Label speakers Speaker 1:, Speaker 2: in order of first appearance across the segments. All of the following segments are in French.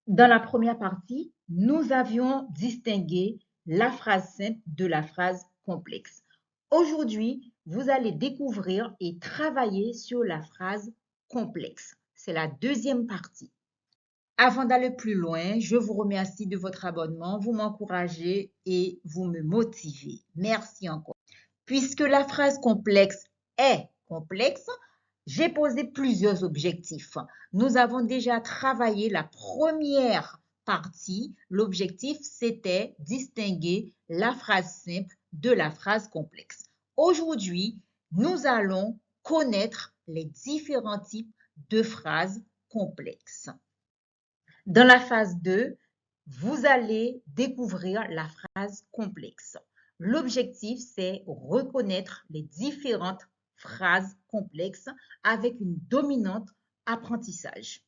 Speaker 1: Dans la première partie, nous avions distingué la phrase simple de la phrase complexe. Aujourd'hui, vous allez découvrir et travailler sur la phrase complexe. C'est la deuxième partie. Avant d'aller plus loin, je vous remercie de votre abonnement, vous m'encouragez et vous me motivez. Merci encore. Puisque la phrase complexe est complexe, j'ai posé plusieurs objectifs. Nous avons déjà travaillé la première partie. L'objectif, c'était distinguer la phrase simple de la phrase complexe. Aujourd'hui, nous allons connaître les différents types de phrases complexes. Dans la phase 2, vous allez découvrir la phrase complexe. L'objectif, c'est reconnaître les différentes phrases complexes avec une dominante apprentissage.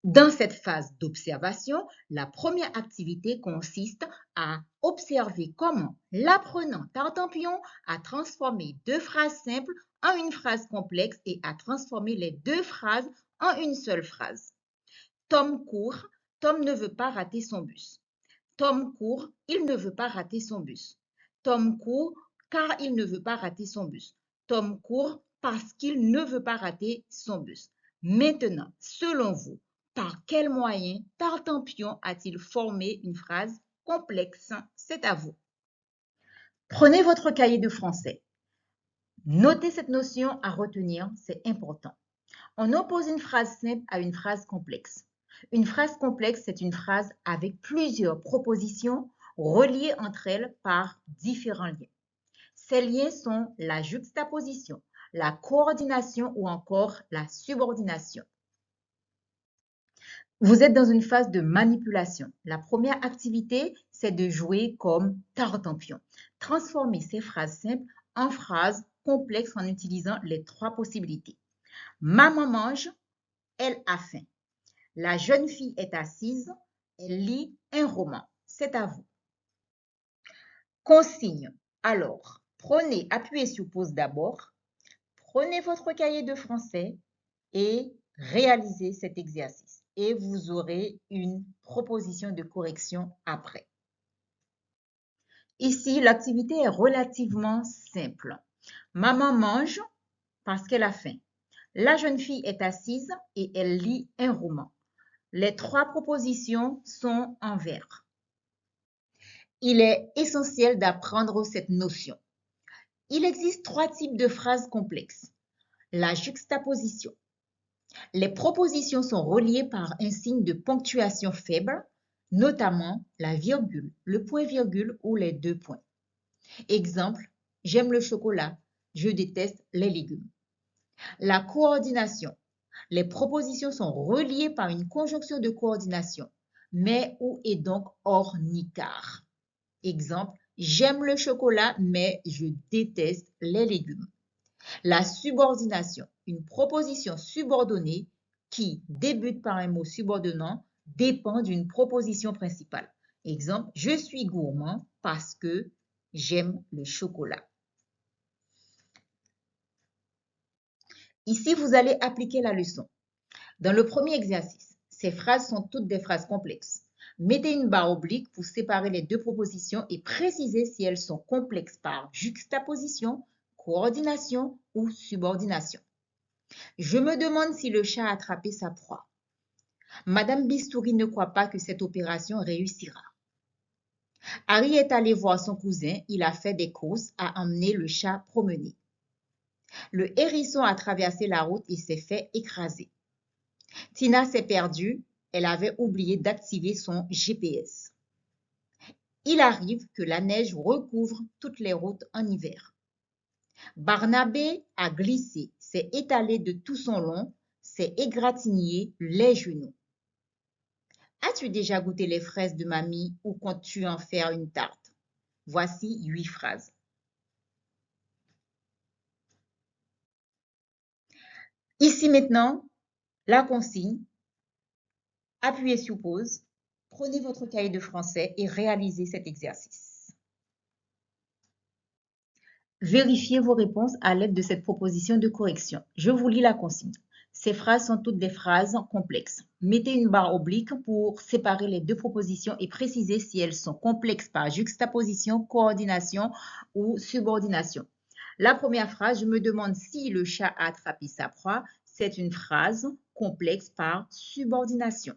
Speaker 1: Dans cette phase d'observation, la première activité consiste à observer comment l'apprenant Tartampion a transformé deux phrases simples en une phrase complexe et a transformé les deux phrases en une seule phrase. Tom court, Tom ne veut pas rater son bus. Tom court, il ne veut pas rater son bus. Tom court car il ne veut pas rater son bus. Tom court parce qu'il ne veut pas rater son bus. Maintenant, selon vous, par quel moyen Tartampion a-t-il formé une phrase complexe? C'est à vous. Prenez votre cahier de français. Notez cette notion à retenir, c'est important. On oppose une phrase simple à une phrase complexe. Une phrase complexe, c'est une phrase avec plusieurs propositions reliées entre elles par différents liens. Ces liens sont la juxtaposition, la coordination ou encore la subordination. Vous êtes dans une phase de manipulation. La première activité, c'est de jouer comme Tartampion. Transformer ces phrases simples en phrases complexes en utilisant les trois possibilités. Maman mange, elle a faim. La jeune fille est assise, elle lit un roman. C'est à vous. Consigne. Alors, appuyez sur pause d'abord, prenez votre cahier de français et réalisez cet exercice. Et vous aurez une proposition de correction après. Ici, l'activité est relativement simple. Maman mange parce qu'elle a faim. La jeune fille est assise et elle lit un roman. Les trois propositions sont en vert. Il est essentiel d'apprendre cette notion. Il existe trois types de phrases complexes. La juxtaposition. Les propositions sont reliées par un signe de ponctuation faible, notamment la virgule, le point-virgule ou les deux points. Exemple, j'aime le chocolat, je déteste les légumes. La coordination. Les propositions sont reliées par une conjonction de coordination. Mais où est donc or ni car? Exemple, j'aime le chocolat, mais je déteste les légumes. La subordination. Une proposition subordonnée qui débute par un mot subordonnant dépend d'une proposition principale. Exemple, je suis gourmand parce que j'aime le chocolat. Ici, vous allez appliquer la leçon. Dans le premier exercice, ces phrases sont toutes des phrases complexes. Mettez une barre oblique pour séparer les deux propositions et préciser si elles sont complexes par juxtaposition, coordination ou subordination. Je me demande si le chat a attrapé sa proie. Madame Bistouri ne croit pas que cette opération réussira. Harry est allé voir son cousin, il a fait des courses, a emmené le chat promener. Le hérisson a traversé la route et s'est fait écraser. Tina s'est perdue, elle avait oublié d'activer son GPS. Il arrive que la neige recouvre toutes les routes en hiver. Barnabé a glissé, s'est étalé de tout son long, s'est égratigné les genoux. As-tu déjà goûté les fraises de mamie ou comptes-tu en faire une tarte? Voici 8 phrases. Ici maintenant, la consigne. Appuyez sur pause, prenez votre cahier de français et réalisez cet exercice. Vérifiez vos réponses à l'aide de cette proposition de correction. Je vous lis la consigne. Ces phrases sont toutes des phrases complexes. Mettez une barre oblique pour séparer les deux propositions et préciser si elles sont complexes par juxtaposition, coordination ou subordination. La première phrase, je me demande si le chat a attrapé sa proie. C'est une phrase complexe par subordination.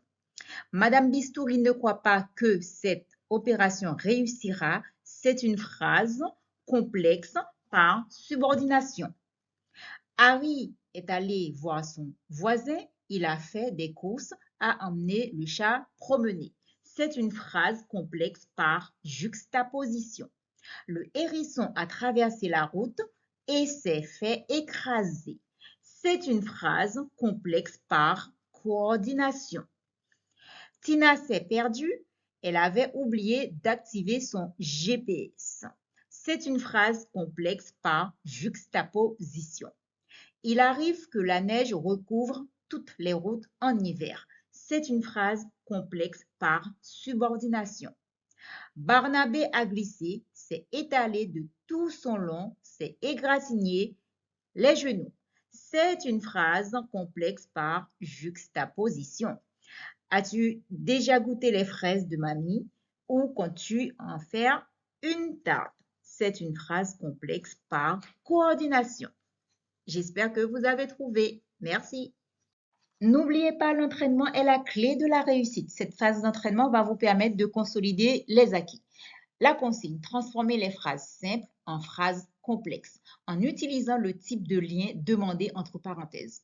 Speaker 1: Madame Bistouri ne croit pas que cette opération réussira. C'est une phrase complexe par subordination. Harry est allé voir son voisin, il a fait des courses, a emmené le chat promener. C'est une phrase complexe par juxtaposition. Le hérisson a traversé la route et s'est fait écraser. C'est une phrase complexe par coordination. Tina s'est perdue, elle avait oublié d'activer son GPS. C'est une phrase complexe par juxtaposition. Il arrive que la neige recouvre toutes les routes en hiver. C'est une phrase complexe par subordination. Barnabé a glissé, s'est étalé de tout son long, s'est égratigné les genoux. C'est une phrase complexe par juxtaposition. As-tu déjà goûté les fraises de mamie ou comptes-tu en faire une tarte? C'est une phrase complexe par coordination. J'espère que vous avez trouvé. Merci. N'oubliez pas, l'entraînement est la clé de la réussite. Cette phase d'entraînement va vous permettre de consolider les acquis. La consigne, transformer les phrases simples en phrases complexes en utilisant le type de lien demandé entre parenthèses.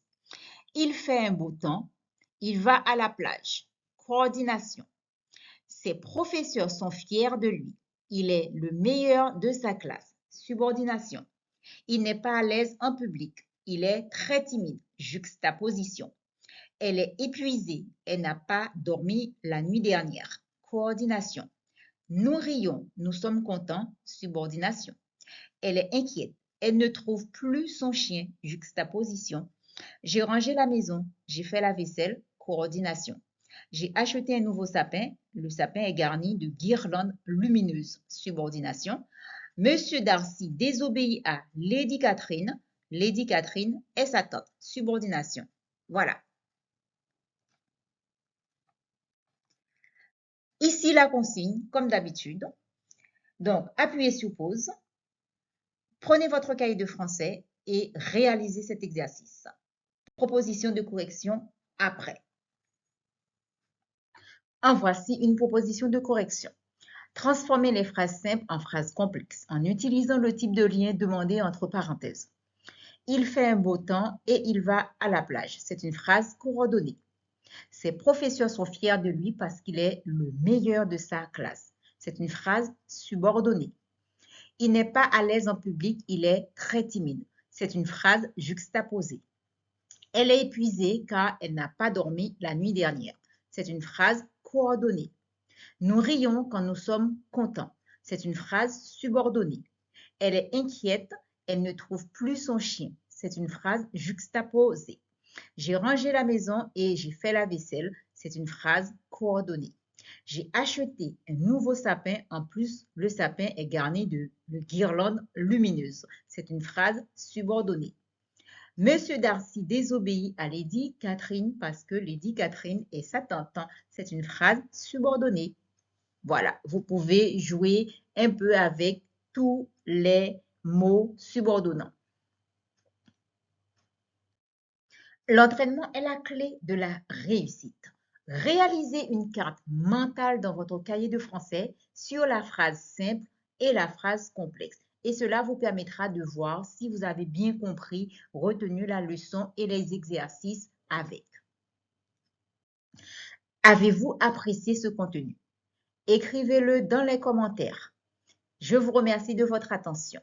Speaker 1: Il fait un beau temps. Il va à la plage. Coordination. Ses professeurs sont fiers de lui. Il est le meilleur de sa classe. Subordination. Il n'est pas à l'aise en public. Il est très timide. Juxtaposition. Elle est épuisée. Elle n'a pas dormi la nuit dernière. Coordination. Nous rions. Nous sommes contents. Subordination. Elle est inquiète. Elle ne trouve plus son chien. Juxtaposition. J'ai rangé la maison. J'ai fait la vaisselle. Coordination. J'ai acheté un nouveau sapin. Le sapin est garni de guirlandes lumineuses. Subordination. Monsieur Darcy désobéit à Lady Catherine. Lady Catherine est sa tante. Subordination. Voilà. Ici la consigne, comme d'habitude. Donc, appuyez sur pause. Prenez votre cahier de français et réalisez cet exercice. Proposition de correction après. En voici une proposition de correction. Transformez les phrases simples en phrases complexes en utilisant le type de lien demandé entre parenthèses. Il fait un beau temps et il va à la plage. C'est une phrase coordonnée. Ses professeurs sont fiers de lui parce qu'il est le meilleur de sa classe. C'est une phrase subordonnée. Il n'est pas à l'aise en public, il est très timide. C'est une phrase juxtaposée. Elle est épuisée car elle n'a pas dormi la nuit dernière. C'est une phrase coordonnée. Nous rions quand nous sommes contents. C'est une phrase subordonnée. Elle est inquiète, elle ne trouve plus son chien. C'est une phrase juxtaposée. J'ai rangé la maison et j'ai fait la vaisselle. C'est une phrase coordonnée. J'ai acheté un nouveau sapin. En plus, le sapin est garni de guirlandes lumineuses. C'est une phrase subordonnée. Monsieur Darcy désobéit à Lady Catherine parce que Lady Catherine est sa tante. C'est une phrase subordonnée. Voilà, vous pouvez jouer un peu avec tous les mots subordonnants. L'entraînement est la clé de la réussite. Réalisez une carte mentale dans votre cahier de français sur la phrase simple et la phrase complexe. Et cela vous permettra de voir si vous avez bien compris, retenu la leçon et les exercices avec. Avez-vous apprécié ce contenu? Écrivez-le dans les commentaires. Je vous remercie de votre attention.